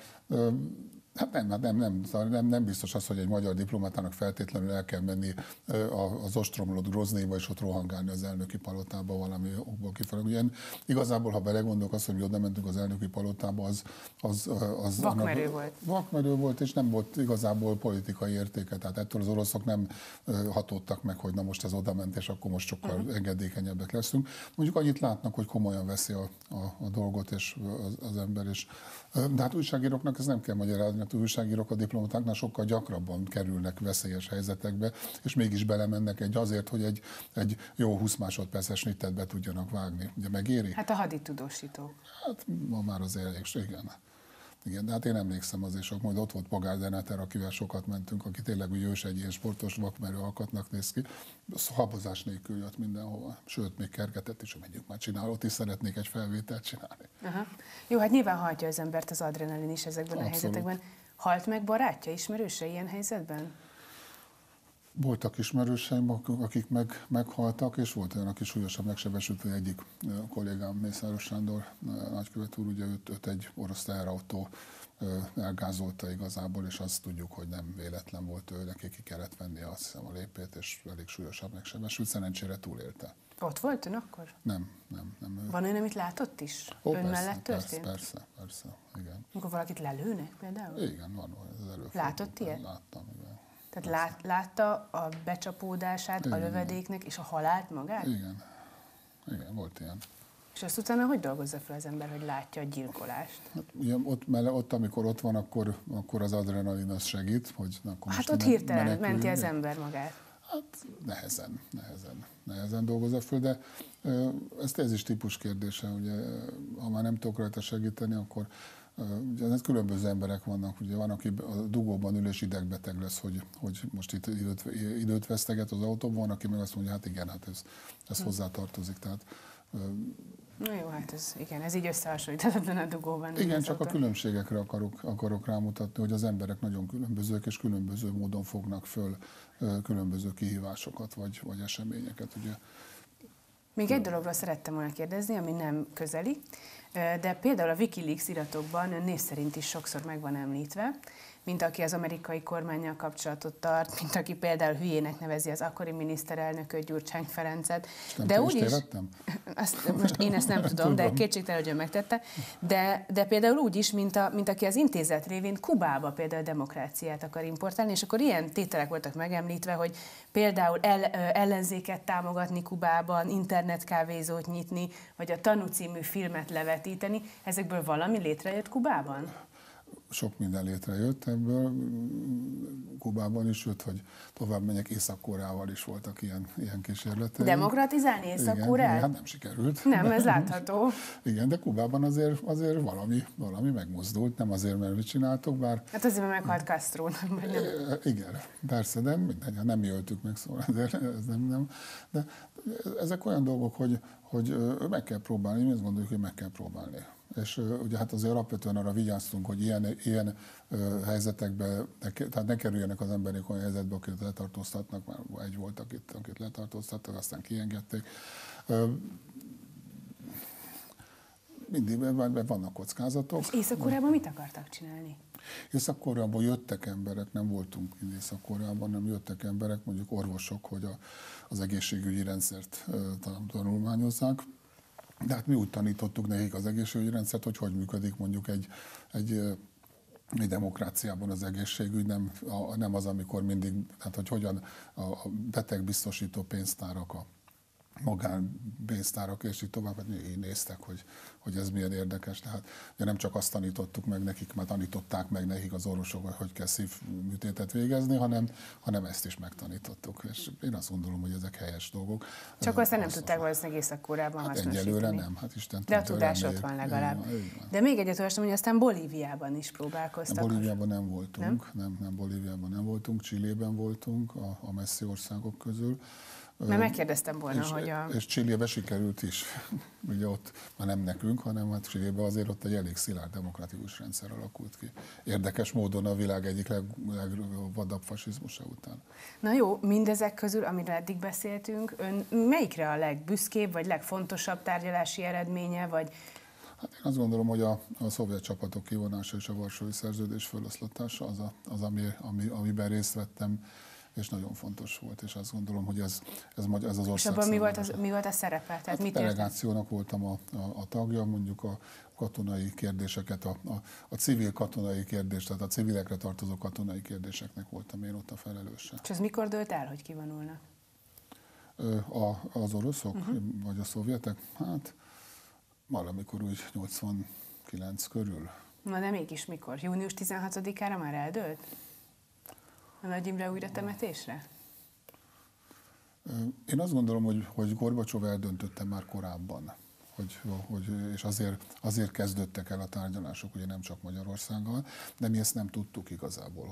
B: hát nem biztos az, hogy egy magyar diplomatának feltétlenül el kell menni az ostromlott Groznyba, és ott rohangálni az elnöki palotába valami okból kifolyólag. Ugye igazából, ha belegondolok azt, hogy mi oda mentünk az elnöki palotába, az
A: vakmerő volt.
B: Vakmerő volt, és nem volt igazából politikai értéke. Tehát ettől az oroszok nem hatódtak meg, hogy na most ez oda ment, és akkor most sokkal engedékenyebbek leszünk. Mondjuk annyit látnak, hogy komolyan veszi a dolgot és az ember is. De hát újságíróknak ez nem kell magyarázni, mert újságírók a diplomatáknál sokkal gyakrabban kerülnek veszélyes helyzetekbe, és mégis belemennek azért, hogy egy jó 20 másodperces snittet be tudjanak vágni. Ugye megéri?
A: Hát a haditudósítók.
B: Hát ma már azért elég, igen, de hát én emlékszem azért sok, majd ott volt Pogár Deneter, akivel sokat mentünk, aki tényleg úgy ős egy ilyen sportos vakmerő alkatnak néz ki. Habozás nélkül jött mindenhova. Sőt, még kergetett is, hogy menjünk már csinálni, ott is szeretnék egy felvételt csinálni.
A: Aha. Jó, hát nyilván hajtja az embert az adrenalin is ezekben a helyzetekben. Halt meg barátja, ismerőse ilyen helyzetben? Voltak
B: ismerőseim, akik meghaltak, és volt olyan, aki súlyosan megsebesült, egyik kollégám, Mészáros Sándor nagykövet úr, ugye őt egy orosz teherautó elgázolta igazából, és azt tudjuk, hogy nem véletlen volt ő, neki ki kellett venni azt hiszem a lépét, és elég súlyosan megsebesült, szerencsére túlélte.
A: Ott volt ön akkor?
B: Nem.
A: Van olyan, amit látott is? Ön
B: persze,
A: mellett történt?
B: Persze, igen.
A: Amikor valakit lelőnek például?
B: Igen, van ez előfordult.
A: Látott ilyet?
B: Láttam, igen.
A: Tehát látta a becsapódását, igen, a lövedéknek és a halált magát?
B: Igen, volt ilyen.
A: És azt utána hogy dolgozza fel az ember, hogy látja a gyilkolást?
B: Hát, ugye, ott, amikor ott van, akkor az adrenalin az segít, hogy akkor
A: hát ott hirtelen menti az ember magát. Hát
B: nehezen dolgozza föl, de ez is típus kérdése, ugye, ha már nem tudok rajta segíteni, akkor ugye, különböző emberek vannak, ugye van, aki a dugóban ül és idegbeteg lesz, hogy most itt időt veszteget az autóban, van, aki meg azt mondja, hát igen, hát ez hozzátartozik. Tehát,
A: na jó, hát ez így összehasonlíthatatlan a dugóban.
B: Igen, csak a különbségekre akarok rámutatni, hogy az emberek nagyon különbözők, és különböző módon fognak föl különböző kihívásokat, vagy eseményeket. Ugye.
A: Még egy dologról szerettem volna kérdezni, ami nem közeli, de például a Wikileaks iratokban ön név szerint is sokszor meg van említve, mint aki az amerikai kormánnyal kapcsolatot tart, mint aki például hülyének nevezi az akkori miniszterelnököt, Gyurcsány Ferencet.
B: De úgy is,
A: most én ezt nem tudom, de kétségtelen, hogy ön megtette, de például úgy is, mint aki az intézet révén Kubába például demokráciát akar importálni, és akkor ilyen tételek voltak megemlítve, hogy például ellenzéket támogatni Kubában, internetkávézót nyitni, vagy a Tanú című filmet levetíteni. Ezekből valami létrejött Kubában?
B: Sok minden létrejött ebből, Kubában is, sőt, hogy tovább menjek, Észak-Koreával is voltak ilyen kísérletek.
A: Demokratizálni Észak-Koreát?
B: Hát nem sikerült.
A: Nem, ez látható.
B: Igen, de Kubában azért valami megmozdult, nem azért, mert mit csináltok, bár...
A: Hát azért, mert meghalt Castro.
B: Igen, persze, de mindegy, nem mi öltük meg, szóval ezért ez nem. De ezek olyan dolgok, hogy meg kell próbálni, mi azt gondoljuk, hogy meg kell próbálni. És ugye hát azért alapvetően arra vigyáztunk, hogy ilyen helyzetekbe, tehát ne kerüljenek az emberek olyan helyzetbe, akit letartóztatnak, már egy volt, akit letartóztattak, aztán kiengedték. Mindig vannak kockázatok.
A: És Észak-Koreában mit akartak csinálni?
B: Észak-Koreában jöttek emberek, nem voltunk mind Észak-Koreában, nem jöttek emberek, mondjuk orvosok, hogy az egészségügyi rendszert tanulmányozzák. De hát mi úgy tanítottuk nekik az egészségügyi rendszert, hogy működik mondjuk egy demokráciában az egészségügy, nem az, amikor mindig, tehát hogy hogyan a betegbiztosító pénztárak magánpénztárak, és így tovább, hát így néztek, hogy ez milyen érdekes. Tehát ugye nem csak azt tanítottuk meg nekik, mert tanították meg nekik az orvosok, hogy kell szívműtétet végezni, hanem ezt is megtanítottuk. És én azt gondolom, hogy ezek helyes dolgok.
A: Csak aztán nem tudták valószínűleg Észak-Koreában hasznosítani.
B: Egyelőre nem, hát Isten
A: de a tudás ott van legalább. De még egyet olvastam, hogy aztán Bolíviában is próbálkoztak.
B: Bolíviában nem voltunk, nem Bolíviában nem voltunk, Chilében voltunk, a messzi országok közül.
A: Mert megkérdeztem volna, hogy
B: És Chilébe sikerült is. Ugye ott már nem nekünk, hanem hát Chilébe azért ott egy elég szilárd demokratikus rendszer alakult ki. Érdekes módon a világ egyik legvadabb fasizmusa után.
A: Na jó, mindezek közül, amiről eddig beszéltünk, ön melyikre a legbüszkébb, vagy legfontosabb tárgyalási eredménye, vagy...
B: Hát én azt gondolom, hogy a szovjet csapatok kivonása és a Varsói Szerződés feloszlatása az, amiben részt vettem, és nagyon fontos volt, és azt gondolom, hogy ez az ország.
A: És abban mi volt a szerepe? Tehát
B: a delegációnak voltam a tagja, mondjuk a katonai kérdéseket, a civil katonai kérdést, tehát a civilekre tartozó katonai kérdéseknek voltam én ott a felelőse.
A: És ez mikor dőlt el, hogy kivonulnak?
B: Az oroszok, vagy a szovjetek? Hát valamikor úgy 89 körül.
A: Na de mégis mikor? Június 16-ára már eldőlt? A Nagy Imre újra temetésre?
B: Én azt gondolom, hogy Gorbacsov eldöntötte már korábban, és azért kezdődtek el a tárgyalások, ugye nem csak Magyarországgal, de mi ezt nem tudtuk igazából,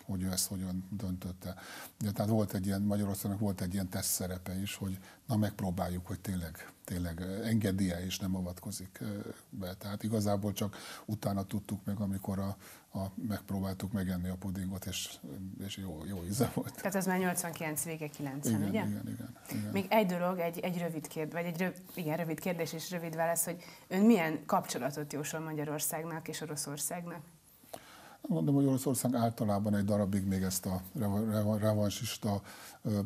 B: hogy ő ezt hogyan döntötte. De tehát Magyarországnak volt egy ilyen teszt szerepe is, hogy na megpróbáljuk, hogy tényleg engedélye és nem avatkozik be. Tehát igazából csak utána tudtuk meg, amikor megpróbáltuk megenni a pudingot, és jó íze volt.
A: Tehát az már 89 vége 90,
B: igen,
A: ugye?
B: Igen.
A: Még egy dolog, egy rövid kérdés, rövid kérdés és rövid válasz, hogy ön milyen kapcsolatot jósol Magyarországnak és Oroszországnak?
B: Mondom, hogy Oroszország általában egy darabig még ezt a revansista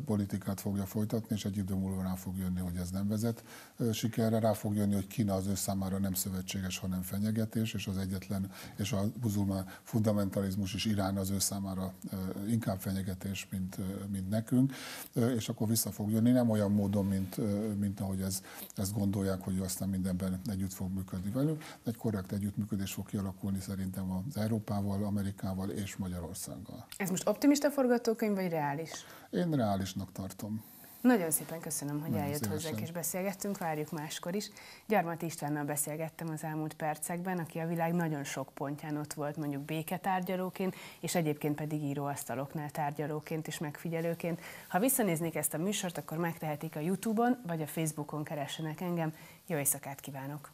B: politikát fogja folytatni, és egy idő múlva rá fog jönni, hogy ez nem vezet sikerre, rá fog jönni, hogy Kína az ő számára nem szövetséges, hanem fenyegetés, és az egyetlen, és a muzulmán fundamentalizmus is Irán az ő számára inkább fenyegetés, mint nekünk, és akkor vissza fog jönni, nem olyan módon, mint ahogy ezt gondolják, hogy aztán mindenben együtt fog működni velünk. Egy korrekt együttműködés fog kialakulni szerintem az Európával, Amerikával és Magyarországgal.
A: Ez most optimista forgatókönyv, vagy reális?
B: Én reálisnak tartom.
A: Nagyon szépen köszönöm, hogy eljött hozzánk és beszélgettünk, várjuk máskor is. Gyarmati Istvánnal beszélgettem az elmúlt percekben, aki a világ nagyon sok pontján ott volt, mondjuk béketárgyalóként, és egyébként pedig íróasztaloknál tárgyalóként és megfigyelőként. Ha visszanéznék ezt a műsort, akkor megtehetik a YouTube-on, vagy a Facebookon, keressenek engem. Jó éjszakát kívánok!